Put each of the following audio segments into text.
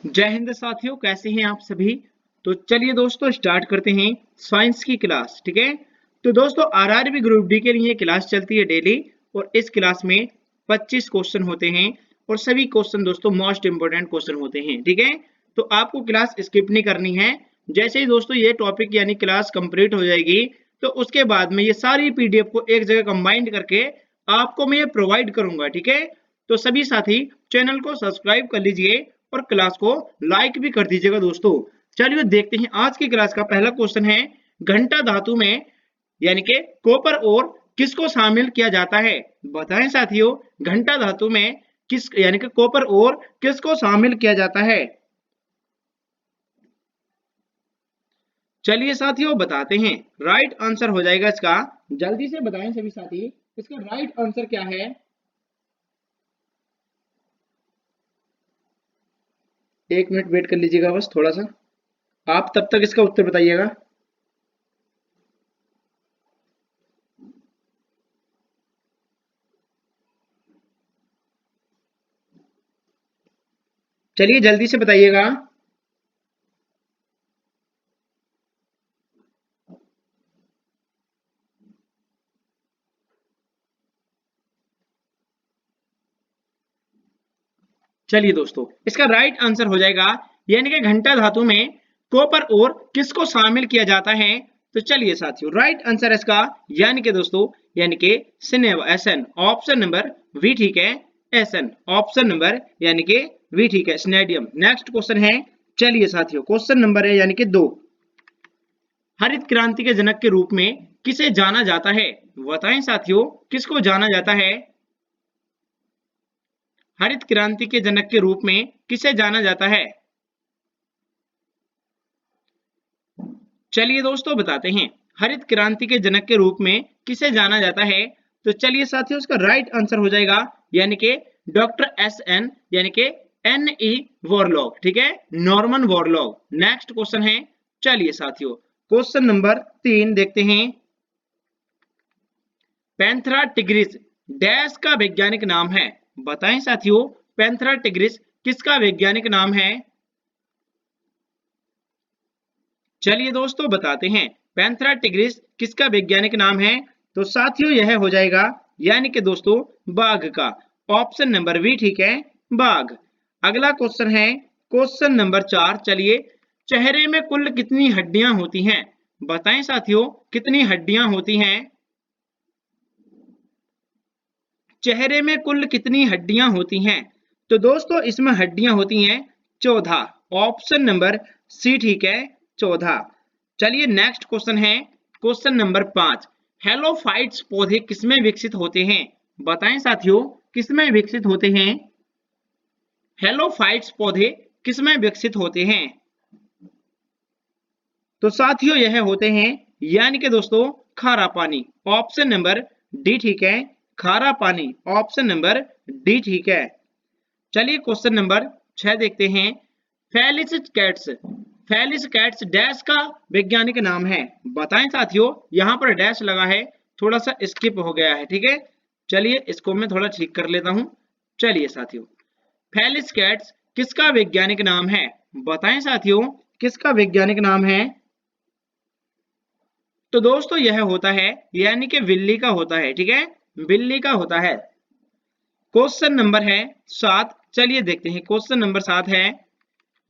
जय हिंद साथियों, कैसे हैं आप सभी। तो चलिए दोस्तों स्टार्ट करते हैं साइंस की क्लास। ठीक है, तो दोस्तों आरआरबी ग्रुप डी के लिए क्लास चलती है डेली और इस क्लास में 25 क्वेश्चन होते हैं और सभी क्वेश्चन दोस्तों मोस्ट इंपोर्टेंट क्वेश्चन होते हैं। ठीक है, तो आपको क्लास स्किप नहीं करनी है। जैसे ही दोस्तों ये टॉपिक यानी क्लास कंप्लीट हो जाएगी तो उसके बाद में ये सारी पीडीएफ को एक जगह कंबाइंड करके आपको मैं ये प्रोवाइड करूंगा। ठीक है, तो सभी साथी चैनल को सब्सक्राइब कर लीजिए और क्लास को लाइक भी कर दीजिएगा दोस्तों। चलिए देखते हैं आज की क्लास का पहला क्वेश्चन है, घंटा धातु में यानी कि कॉपर और किसको शामिल किया जाता है। बताएं साथियों, घंटा धातु में किस यानी कि कॉपर और किसको शामिल किया जाता है। चलिए साथियों बताते हैं, राइट आंसर हो जाएगा इसका, जल्दी से बताएं सभी साथी, इसका राइट आंसर क्या है। एक मिनट वेट कर लीजिएगा बस थोड़ा सा, आप तब तक इसका उत्तर बताइएगा। चलिए जल्दी से बताइएगा। चलिए दोस्तों इसका राइट आंसर हो जाएगा यानी कि घंटा धातु में कॉपर और किसको शामिल किया जाता है। तो चलिए साथियों राइट आंसर इसका यानी कि दोस्तों यानी कि SN ऑप्शन नंबर वी। ठीक है, SN ऑप्शन नंबर यानी कि वी। ठीक है, स्नेडियम। नेक्स्ट क्वेश्चन है, चलिए साथियों क्वेश्चन नंबर है यानी कि 2, हरित क्रांति के जनक के रूप में किसे जाना जाता है। बताएं साथियों किसको जाना जाता है। हरित क्रांति के जनक के रूप में किसे जाना जाता है। चलिए दोस्तों बताते हैं, हरित क्रांति के जनक के रूप में किसे जाना जाता है। तो चलिए साथियों उसका राइट आंसर हो जाएगा यानी कि डॉक्टर SN यानी कि NE वॉरलॉग। ठीक है, नॉर्मन वॉरलॉग। नेक्स्ट क्वेश्चन है, चलिए साथियों क्वेश्चन नंबर 3 देखते हैं, पैंथरा टिग्रिस डैश का वैज्ञानिक नाम है। बताएं साथियों पैंथरा टिग्रिस किसका वैज्ञानिक नाम है। चलिए दोस्तों बताते हैं, पैंथरा टिग्रिस किसका वैज्ञानिक नाम है। तो साथियों यह हो जाएगा यानी कि दोस्तों बाघ का, ऑप्शन नंबर बी। ठीक है, बाघ। अगला क्वेश्चन है क्वेश्चन नंबर 4। चलिए, चेहरे में कुल कितनी हड्डियां होती हैं। बताएं साथियों कितनी हड्डियां होती हैं। चेहरे में कुल कितनी हड्डियां होती हैं। तो दोस्तों इसमें हड्डियां होती हैं 14, ऑप्शन नंबर सी। ठीक है, 14। चलिए नेक्स्ट क्वेश्चन है क्वेश्चन नंबर 5, हेलोफाइट्स पौधे किसमें विकसित होते हैं। बताएं साथियों किसमें विकसित होते हैं। हेलोफाइट्स पौधे किसमें विकसित होते हैं। तो साथियों यह होते हैं यानी कि दोस्तों खारा पानी, ऑप्शन नंबर डी। ठीक है, खारा पानी, ऑप्शन नंबर डी। ठीक है, चलिए क्वेश्चन नंबर 6 देखते हैं, फेलिस कैट्स डैश का वैज्ञानिक नाम है। बताएं साथियों यहां पर डैश लगा है, थोड़ा सा स्किप हो गया है। ठीक है, चलिए इसको मैं थोड़ा ठीक कर लेता हूं। चलिए साथियों फेलिस कैट्स किसका वैज्ञानिक नाम है। बताएं साथियों किसका वैज्ञानिक नाम है। तो दोस्तों यह होता है यानी कि बिल्ली का होता है। ठीक है, बिल्ली का होता है। क्वेश्चन नंबर है 7। चलिए देखते हैं क्वेश्चन नंबर 7 है,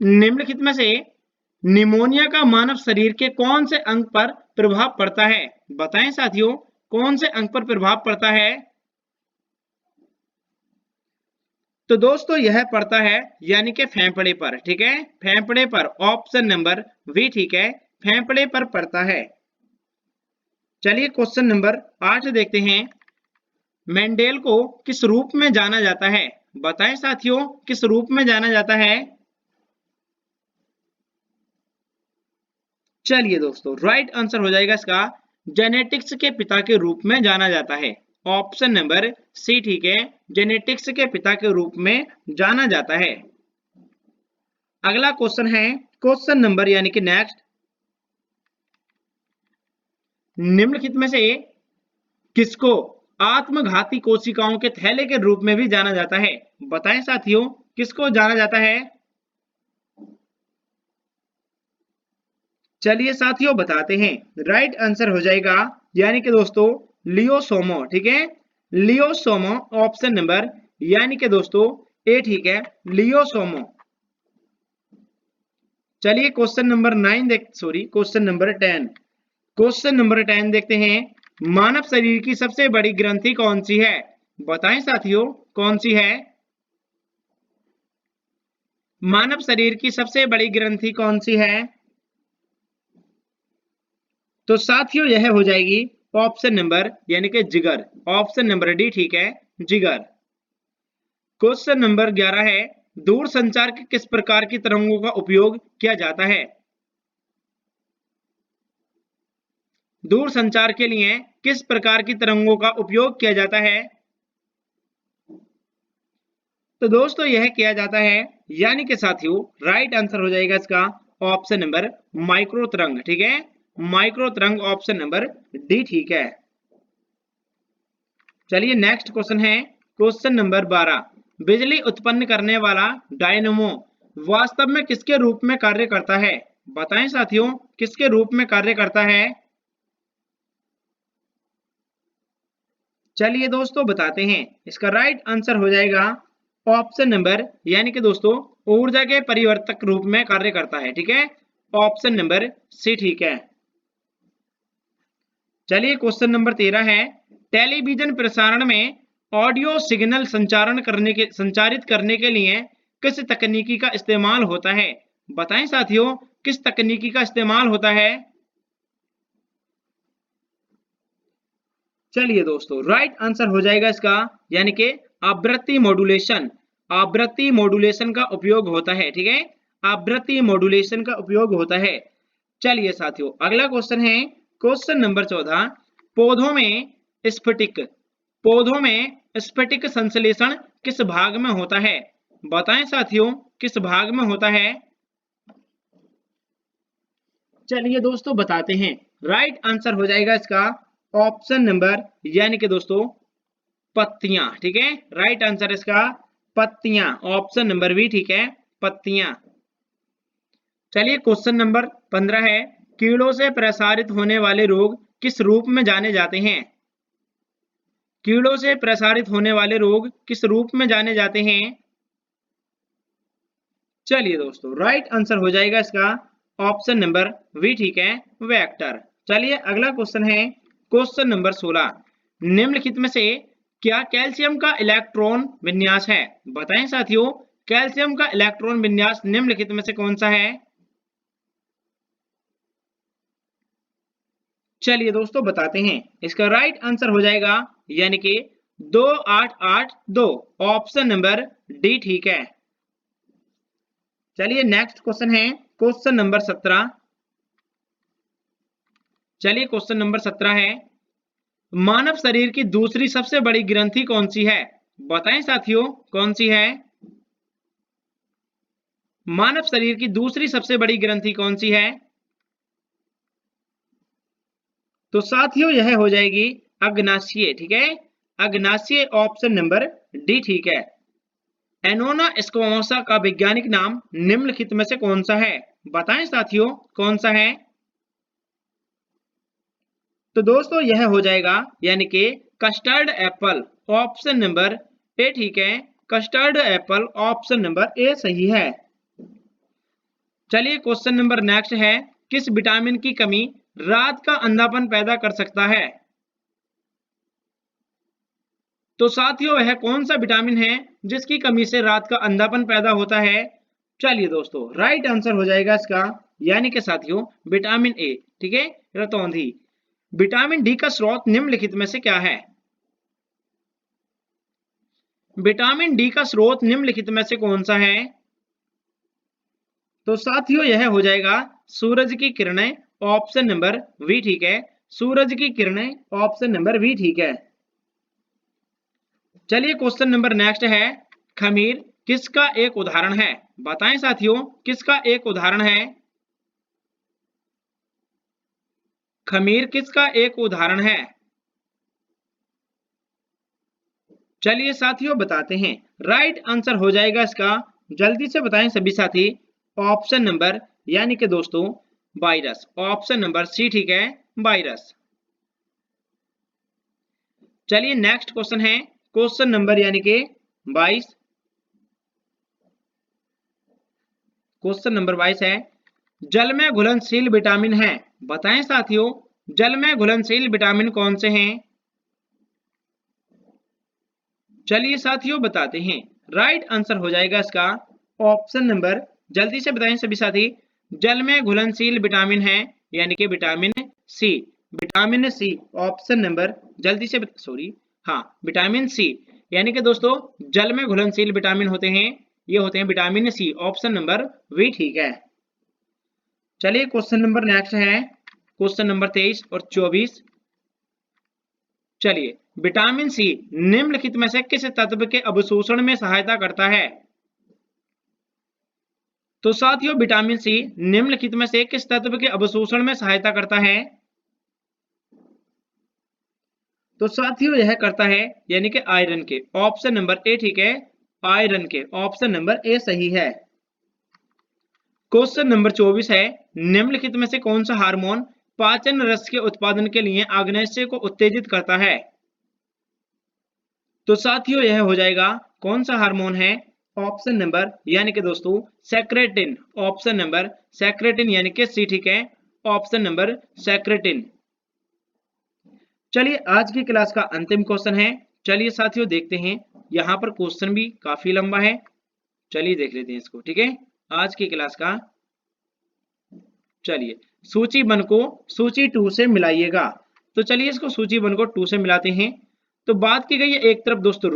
निम्नलिखित में से निमोनिया का मानव शरीर के कौन से अंग पर प्रभाव पड़ता है। बताएं साथियों कौन से अंग पर प्रभाव पड़ता है। तो दोस्तों यह पड़ता है यानी कि फेफड़े पर। ठीक है, फेफड़े पर, ऑप्शन नंबर बी। ठीक है, फेफड़े पर पड़ता है। चलिए क्वेश्चन नंबर 8 देखते हैं, मेंडेल को किस रूप में जाना जाता है। बताएं साथियों किस रूप में जाना जाता है। चलिए दोस्तों राइट आंसर हो जाएगा इसका, जेनेटिक्स के पिता के रूप में जाना जाता है, ऑप्शन नंबर सी। ठीक है, जेनेटिक्स के पिता के रूप में जाना जाता है। अगला क्वेश्चन है क्वेश्चन नंबर यानी कि नेक्स्ट, निम्नलिखित में से किसको आत्मघाती कोशिकाओं के थैले के रूप में भी जाना जाता है। बताएं साथियों किसको जाना जाता है। चलिए साथियों बताते हैं। राइट आंसर हो जाएगा यानी कि दोस्तों लियोसोमो, ठीक है, लियोसोमो ऑप्शन नंबर यानी कि दोस्तों ए ठीक है, लियोसोमो। चलिए क्वेश्चन नंबर 10। क्वेश्चन नंबर 10 देखते हैं। मानव शरीर की सबसे बड़ी ग्रंथि कौन सी है? बताएं साथियों कौन सी है? मानव शरीर की सबसे बड़ी ग्रंथि कौन सी है? तो साथियों यह हो जाएगी ऑप्शन नंबर यानी कि जिगर, ऑप्शन नंबर डी ठीक है, जिगर। क्वेश्चन नंबर 11 है। दूर संचार के किस प्रकार की तरंगों का उपयोग किया जाता है? दूर संचार के लिए किस प्रकार की तरंगों का उपयोग किया जाता है? तो दोस्तों यह किया जाता है यानी कि साथियों राइट आंसर हो जाएगा इसका ऑप्शन नंबर माइक्रो तरंग, ठीक है, माइक्रो तरंग ऑप्शन नंबर डी ठीक है। चलिए नेक्स्ट क्वेश्चन है क्वेश्चन नंबर 12। बिजली उत्पन्न करने वाला डायनेमो वास्तव में किसके रूप में कार्य करता है? बताएं साथियों किसके रूप में कार्य करता है? चलिए दोस्तों बताते हैं। इसका राइट आंसर हो जाएगा ऑप्शन नंबर यानी कि दोस्तों ऊर्जा के परिवर्तक रूप में कार्य करता है, ठीक है, ऑप्शन नंबर सी ठीक है। चलिए क्वेश्चन नंबर 13 है। टेलीविजन प्रसारण में ऑडियो सिग्नल संचारित करने के लिए किस तकनीकी का इस्तेमाल होता है? बताएं साथियों किस तकनीकी का इस्तेमाल होता है? चलिए दोस्तों राइट आंसर हो जाएगा इसका यानी कि आवृत्ति मॉड्यूलेशन, आवृत्ति मॉड्यूलेशन का उपयोग होता है, ठीक है, आवृत्ति मॉड्यूलेशन का उपयोग होता है। चलिए साथियों अगला क्वेश्चन है क्वेश्चन नंबर 14। पौधों में स्फटिक, पौधों में स्फटिक संश्लेषण किस भाग में होता है? बताएं साथियों किस भाग में होता है? चलिए दोस्तों बताते हैं। राइट आंसर हो जाएगा इसका ऑप्शन नंबर यानी कि दोस्तों पत्तियां, ठीक है, राइट आंसर इसका पत्तियां, ऑप्शन नंबर बी ठीक है, पत्तियां। चलिए क्वेश्चन नंबर 15 है। कीड़ों से प्रसारित होने वाले रोग किस रूप में जाने जाते हैं? कीड़ों से प्रसारित होने वाले रोग किस रूप में जाने जाते हैं? चलिए दोस्तों राइट आंसर हो जाएगा इसका ऑप्शन नंबर वी ठीक है, वेक्टर। चलिए अगला क्वेश्चन है क्वेश्चन नंबर 16। निम्नलिखित में से क्या कैल्शियम का इलेक्ट्रॉन विन्यास है? बताएं साथियों कैल्शियम का इलेक्ट्रॉन विन्यास निम्नलिखित में से कौन सा है? चलिए दोस्तों बताते हैं। इसका राइट आंसर हो जाएगा यानी कि 2882, ऑप्शन नंबर डी ठीक है। चलिए नेक्स्ट क्वेश्चन है क्वेश्चन नंबर 17। चलिए क्वेश्चन नंबर 17 है। मानव शरीर की दूसरी सबसे बड़ी ग्रंथि कौन सी है? बताएं साथियों कौन सी है? मानव शरीर की दूसरी सबसे बड़ी ग्रंथि कौन सी है? तो साथियों यह हो जाएगी अग्नाशय, ठीक है, अग्नाशय ऑप्शन नंबर डी ठीक है। एनोना स्क्वामोसा का वैज्ञानिक नाम निम्नलिखित में से कौन सा है? बताएं साथियों कौन सा है? तो दोस्तों यह हो जाएगा यानी कि custard Apple, option number A ठीक है, custard Apple option number A सही है। चलिए क्वेश्चन नंबर नेक्स्ट है। किस विटामिन की कमी रात का अंधापन पैदा कर सकता है? तो साथियों वह कौन सा विटामिन है जिसकी कमी से रात का अंधापन पैदा होता है? चलिए दोस्तों राइट आंसर हो जाएगा इसका यानी कि साथियों विटामिन ए, ठीक है, रतौंधी। विटामिन डी का स्रोत निम्नलिखित में से क्या है? विटामिन डी का स्रोत निम्नलिखित में से कौन सा है? तो साथियों यह हो जाएगा सूरज की किरणें, ऑप्शन नंबर वी ठीक है, सूरज की किरणें ऑप्शन नंबर वी ठीक है। चलिए क्वेश्चन नंबर नेक्स्ट है। खमीर किसका एक उदाहरण है? बताएं साथियों किसका एक उदाहरण है? खमीर किसका एक उदाहरण है? चलिए साथियों बताते हैं। राइट आंसर हो जाएगा इसका, जल्दी से बताएं सभी साथी, ऑप्शन नंबर यानी कि दोस्तों वायरस, ऑप्शन नंबर सी ठीक है, वायरस। चलिए नेक्स्ट क्वेश्चन है क्वेश्चन नंबर यानी कि 22। क्वेश्चन नंबर 22 है, जल में घुलनशील विटामिन है, बताएं साथियों जल में घुलनशील विटामिन कौन से हैं। चलिए साथियों बताते हैं। राइट आंसर हो जाएगा इसका ऑप्शन नंबर, जल्दी से बताएं सभी साथी, जल में घुलनशील विटामिन है यानी कि vitamin C. Vitamin C option number, जल्दी से सॉरी, हाँ विटामिन सी, यानी कि दोस्तों जल में घुलनशील विटामिन होते हैं, ये होते हैं vitamin C, option number B ठीक है। चलिए क्वेश्चन नंबर नेक्स्ट है क्वेश्चन नंबर 23 और 24। चलिए विटामिन सी निम्नलिखित में से किस तत्व के अवशोषण में सहायता करता है। तो साथियों विटामिन सी निम्नलिखित में से किस तत्व के अवशोषण में सहायता करता है। तो साथियों यह करता है यानी कि आयरन के, ऑप्शन नंबर ए ठीक है, आयरन के, ऑप्शन नंबर ए सही है। क्वेश्चन नंबर 24 है, निम्नलिखित में से कौन सा हार्मोन पाचन रस के उत्पादन के लिए आग्नेय को उत्तेजित करता है। तो साथियों यह हो जाएगा कौन सा हार्मोन है, ऑप्शन नंबर यानी कि दोस्तों सेक्रेटिन, ऑप्शन नंबर सेक्रेटिन यानी कि सी ठीक है, ऑप्शन नंबर सेक्रेटिन। चलिए आज की क्लास का अंतिम क्वेश्चन है, चलिए साथियों देखते हैं, यहाँ पर क्वेश्चन भी काफी लंबा है, चलिए देख लेते हैं इसको, ठीक है आज की क्लास का। चलिए सूची 1 को सूची 2 से मिलाइएगा। तो चलिए इसको सूची 1 को 2 से मिलाते हैं। तो बात की गई है एक तरफ दोस्तों